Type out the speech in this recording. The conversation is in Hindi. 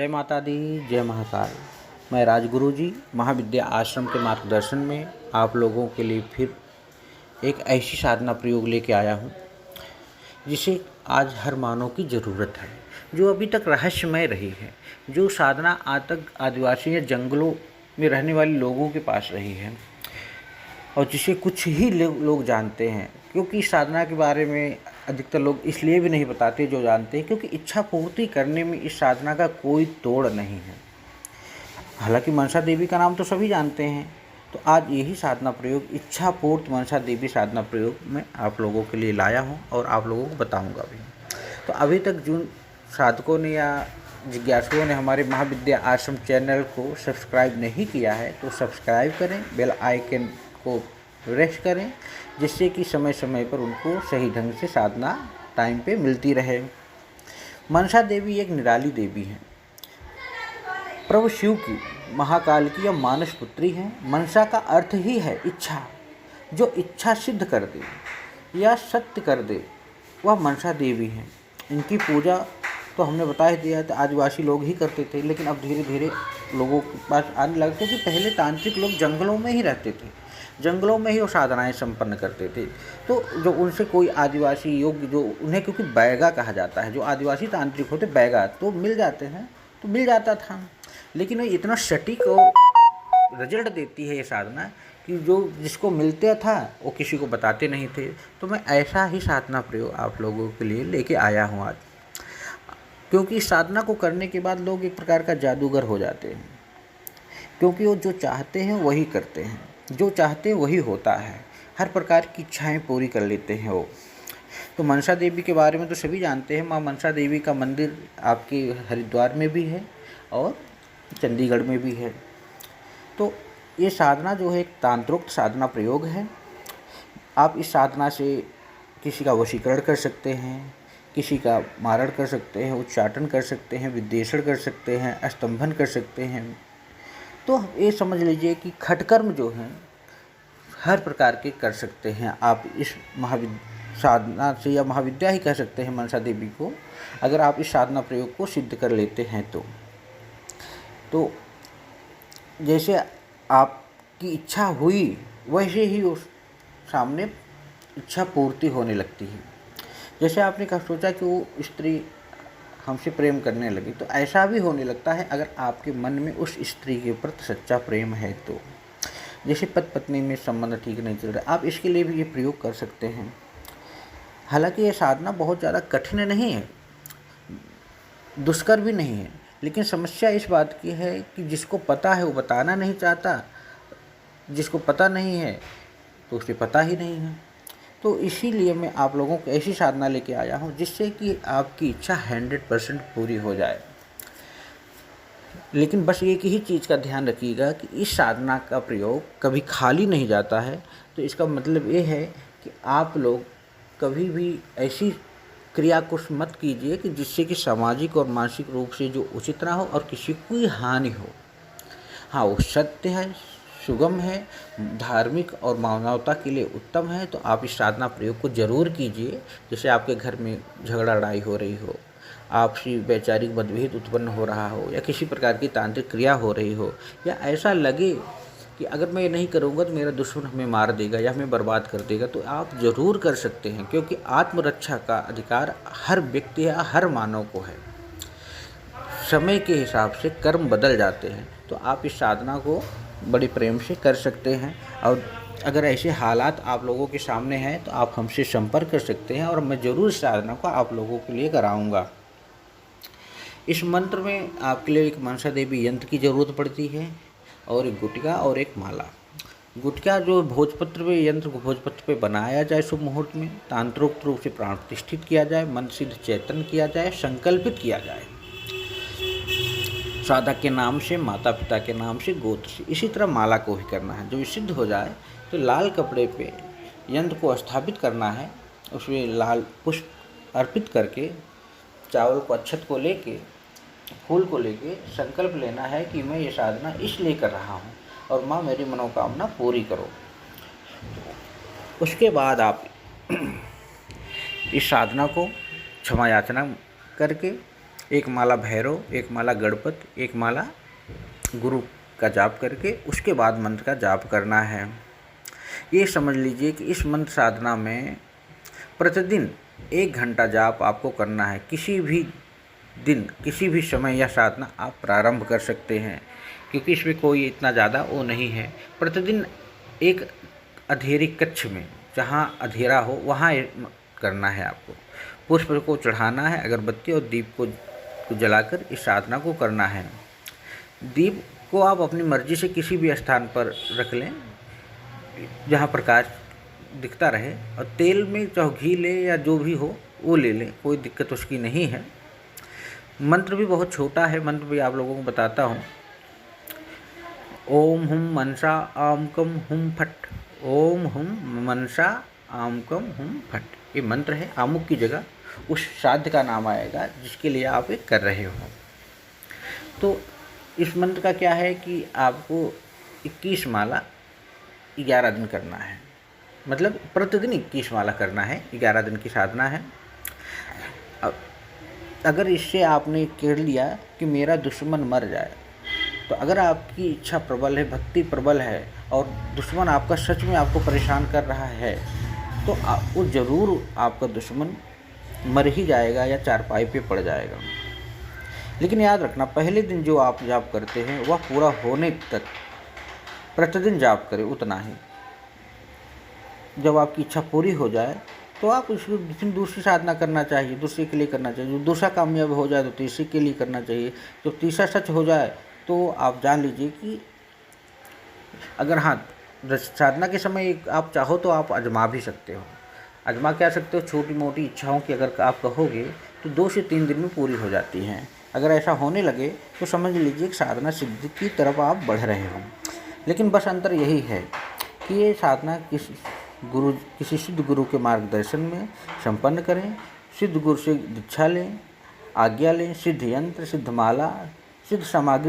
जय माता दी, जय महाकाल। मैं राजगुरु जी महाविद्या आश्रम के मार्गदर्शन में आप लोगों के लिए फिर एक ऐसी साधना प्रयोग लेके आया हूँ जिसे आज हर मानव की ज़रूरत है, जो अभी तक रहस्यमय रही है, जो साधना आज तक आदिवासी या जंगलों में रहने वाले लोगों के पास रही है और जिसे कुछ ही लोग जानते हैं। क्योंकि इस साधना के बारे में अधिकतर लोग इसलिए भी नहीं बताते जो जानते हैं, क्योंकि इच्छा पूर्ति करने में इस साधना का कोई तोड़ नहीं है। हालांकि मनसा देवी का नाम तो सभी जानते हैं, तो आज यही साधना प्रयोग इच्छा पूर्त मनसा देवी साधना प्रयोग मैं आप लोगों के लिए लाया हूं और आप लोगों को बताऊंगा भी। तो अभी तक जिन साधकों ने या जिज्ञासुओं ने हमारे महाविद्या आश्रम चैनल को सब्सक्राइब नहीं किया है तो सब्सक्राइब करें, बेल आइकन को प्रेस करें, जिससे कि समय समय पर उनको सही ढंग से साधना टाइम पे मिलती रहे। मनसा देवी एक निराली देवी है, प्रभु शिव की, महाकाल की या मानस पुत्री है। मनसा का अर्थ ही है इच्छा। जो इच्छा सिद्ध कर दे या सत्य कर दे वह मनसा देवी है। इनकी पूजा तो हमने बता ही दिया था, आदिवासी लोग ही करते थे, लेकिन अब धीरे धीरे लोगों के पास आने लगते थे। पहले तांत्रिक लोग जंगलों में ही रहते थे, जंगलों में ही वो साधनाएं संपन्न करते थे। तो जो उनसे कोई आदिवासी योग, जो उन्हें क्योंकि बैगा कहा जाता है, जो आदिवासी तांत्रिक होते बैगा, तो मिल जाते हैं, तो मिल जाता था। लेकिन वो इतना सटीक और रिजल्ट देती है ये साधना कि जो जिसको मिलता था वो किसी को बताते नहीं थे। तो मैं ऐसा ही साधना प्रयोग आप लोगों के लिए लेके आया हूँ आज, क्योंकि इस साधना को करने के बाद लोग एक प्रकार का जादूगर हो जाते हैं, क्योंकि वो जो चाहते हैं वही करते हैं, जो चाहते हैं वही होता है, हर प्रकार की इच्छाएं पूरी कर लेते हैं वो। तो मनसा देवी के बारे में तो सभी जानते हैं। माँ मनसा देवी का मंदिर आपके हरिद्वार में भी है और चंडीगढ़ में भी है। तो ये साधना जो है एक तांत्रोक्त साधना प्रयोग है। आप इस साधना से किसी का वशीकरण कर सकते हैं, किसी का मारण कर सकते हैं, उच्चाटन कर सकते हैं, विद्वेषण कर सकते हैं, स्तंभन कर सकते हैं। तो ये समझ लीजिए कि खटकर्म जो हैं हर प्रकार के कर सकते हैं आप इस साधना से, या महाविद्या ही कह सकते हैं मनसा देवी को, अगर आप इस साधना प्रयोग को सिद्ध कर लेते हैं तो जैसे आपकी इच्छा हुई वैसे ही उस सामने इच्छा पूर्ति होने लगती है। जैसे आपने कहा सोचा कि वो स्त्री हमसे प्रेम करने लगी, तो ऐसा भी होने लगता है अगर आपके मन में उस स्त्री के प्रति सच्चा प्रेम है तो। जैसे पति पत्नी में संबंध ठीक नहीं चल रहा, आप इसके लिए भी ये प्रयोग कर सकते हैं। हालांकि ये साधना बहुत ज़्यादा कठिन नहीं है, दुष्कर भी नहीं है, लेकिन समस्या इस बात की है कि जिसको पता है वो बताना नहीं चाहता, जिसको पता नहीं है तो उसे पता ही नहीं है। तो इसीलिए मैं आप लोगों को ऐसी साधना लेके आया हूँ जिससे कि आपकी इच्छा 100% पूरी हो जाए। लेकिन बस एक ही चीज़ का ध्यान रखिएगा कि इस साधना का प्रयोग कभी खाली नहीं जाता है। तो इसका मतलब ये है कि आप लोग कभी भी ऐसी क्रिया को मत कीजिए कि जिससे कि सामाजिक और मानसिक रूप से जो उचित ना हो और किसी को कोई हानि हो। हाँ, वो सत्य है, सुगम है, धार्मिक और मानवता के लिए उत्तम है, तो आप इस साधना प्रयोग को जरूर कीजिए। जैसे आपके घर में झगड़ा लड़ाई हो रही हो, आपसी वैचारिक मतभेद उत्पन्न हो रहा हो, या किसी प्रकार की तांत्रिक क्रिया हो रही हो, या ऐसा लगे कि अगर मैं ये नहीं करूँगा तो मेरा दुश्मन हमें मार देगा या हमें बर्बाद कर देगा, तो आप ज़रूर कर सकते हैं। क्योंकि आत्मरक्षा का अधिकार हर व्यक्ति या हर मानव को है। समय के हिसाब से कर्म बदल जाते हैं, तो आप इस साधना को बड़ी प्रेम से कर सकते हैं। और अगर ऐसे हालात आप लोगों के सामने हैं तो आप हमसे संपर्क कर सकते हैं और मैं ज़रूर इस साधना को आप लोगों के लिए कराऊंगा। इस मंत्र में आपके लिए एक मनसा देवी यंत्र की ज़रूरत पड़ती है और एक गुटका और एक माला। गुटका जो भोजपत्र पे, यंत्र को भोजपत्र पे बनाया जाए शुभ मुहूर्त में, तांत्रोक्त रूप से प्राण प्रतिष्ठित किया जाए, मन सिद्ध चेतन किया जाए, संकल्पित किया जाए साधक के नाम से, माता पिता के नाम से, गोत्र से। इसी तरह माला को भी करना है। जब सिद्ध हो जाए तो लाल कपड़े पे यंत्र को स्थापित करना है, उसमें लाल पुष्प अर्पित करके, चावल को, अक्षत को लेके, फूल को लेके संकल्प लेना है कि मैं ये साधना इसलिए कर रहा हूँ और माँ मेरी मनोकामना पूरी करो। उसके बाद आप इस साधना को क्षमा याचना करके एक माला भैरव, एक माला गणपत, एक माला गुरु का जाप करके उसके बाद मंत्र का जाप करना है। ये समझ लीजिए कि इस मंत्र साधना में प्रतिदिन 1 घंटा जाप आपको करना है। किसी भी दिन, किसी भी समय यह साधना आप प्रारंभ कर सकते हैं, क्योंकि इसमें कोई इतना ज़्यादा वो नहीं है। प्रतिदिन एक अंधेरी कक्ष में, जहाँ अंधेरा हो वहाँ करना है आपको। पुष्प को चढ़ाना है, अगरबत्ती और दीप को जलाकर इस साधना को करना है। दीप को आप अपनी मर्जी से किसी भी स्थान पर रख लें जहाँ प्रकाश दिखता रहे, और तेल में चाहे घी ले या जो भी हो वो ले लें, कोई दिक्कत उसकी नहीं है। मंत्र भी बहुत छोटा है, मंत्र भी आप लोगों को बताता हूँ। ओम हुम मनसा आम कम हुम फट, ओम हुम मनसा आम कम हुम फट। ये मंत्र है, आमुक की जगह उस साध्य का नाम आएगा जिसके लिए आप ये कर रहे हो। तो इस मंत्र का क्या है कि आपको 21 माला 11 दिन करना है, मतलब प्रतिदिन 21 माला करना है। 11 दिन की साधना है। अगर इससे आपने कह लिया कि मेरा दुश्मन मर जाए, तो अगर आपकी इच्छा प्रबल है, भक्ति प्रबल है और दुश्मन आपका सच में आपको परेशान कर रहा है, तो वो ज़रूर आपका दुश्मन मर ही जाएगा या चारपाई पे पड़ जाएगा। लेकिन याद रखना, पहले दिन जो आप जाप करते हैं वह पूरा होने तक प्रतिदिन जाप करें, उतना ही। जब आपकी इच्छा पूरी हो जाए तो आप उसको फिर दूसरी साधना करना चाहिए, दूसरे के लिए करना चाहिए। दूसरा कामयाब हो जाए तो तीसरे के लिए करना चाहिए। जब तीसरा सच हो जाए तो आप जान लीजिए कि अगर साधना के समय आप चाहो तो आप आजमा भी सकते हो। आजमा क्या सकते हो, छोटी मोटी इच्छाओं की अगर आप कहोगे तो 2 से 3 दिन में पूरी हो जाती हैं। अगर ऐसा होने लगे तो समझ लीजिए कि साधना सिद्धि की तरफ आप बढ़ रहे हो। लेकिन बस अंतर यही है कि ये साधना किसी सिद्ध गुरु के मार्गदर्शन में संपन्न करें। सिद्ध गुरु से दीक्षा लें, आज्ञा लें, सिद्ध यंत्र, सिद्ध माला, सिद्ध सामग्री